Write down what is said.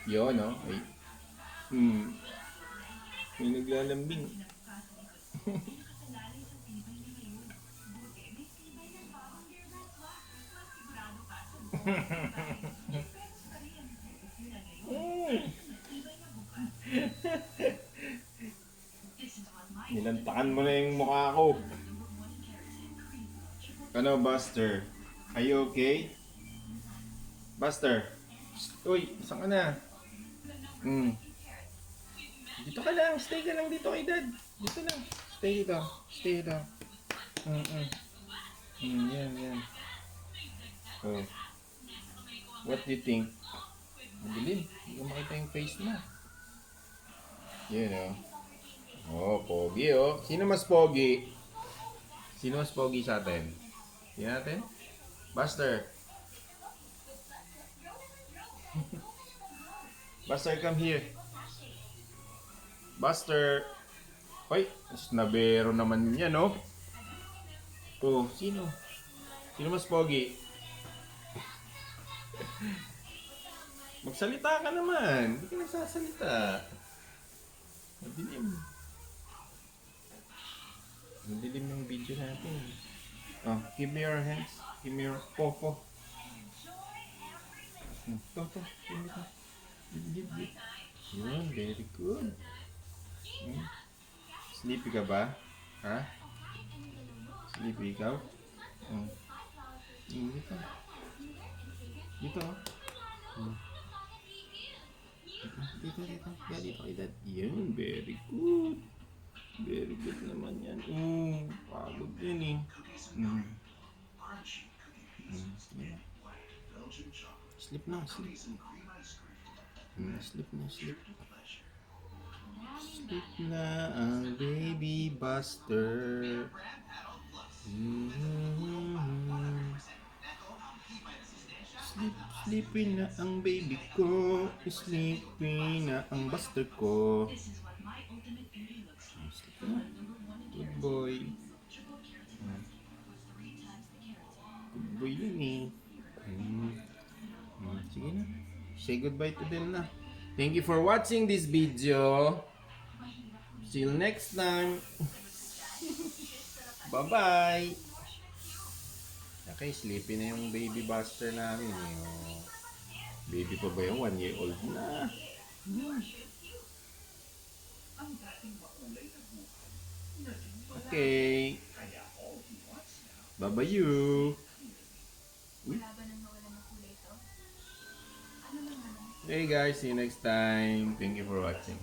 Yun, no? Ay. Hmm. May naglalambing. Mm. Nilantakan mo na yung mukha ko. Ano, Buster? Are you okay? Buster? Uy, saan ka na? Hmm. Dito ka lang. Stay ka lang dito kay Dad. Dito lang. Stay dito. Stay dito. Mm-mm. Yan, yan. Oh. What do you think? Madilim. Hindi ko makita yung face mo. Yan, oh. Oh, pogi, oh. Sino mas pogi? Sino mas pogi sa atin? Yan natin? Buster. Buster, come here. Buster. Hoy, snabero naman yan, no? Oh, sino? Sino mas pogi? Magsalita ka naman. Hindi ka nagsasalita. Madilim. Madilim yung video natin. Oh, give me your hands. Give me your popo. To. Give me to. Give. Yun, very good. Hmm. Sleepy ka ba? Ha? Sleepy ikaw? Hmm. Dito. Dito. Hmm. Dito. Yeah, dito kay Dad. Yun, very good. Very good naman yan. Pagod yan eh. Mm. Yeah. Sleep na, sleep. Sleep na, sleep. Sleep na ang baby Buster. Sleepy na ang baby ko. Sleepy na ang Buster ko. Sleep na. Good boy. Good boy yun eh. Sige na. Say goodbye to them na. Thank you for watching this video. See you next time. Bye-bye. Okay, sleepy na yung baby Buster namin. Oh. Baby pa ba yung 1 year old na? Okay. Bye-bye you. Hey guys, see you next time. Thank you for watching.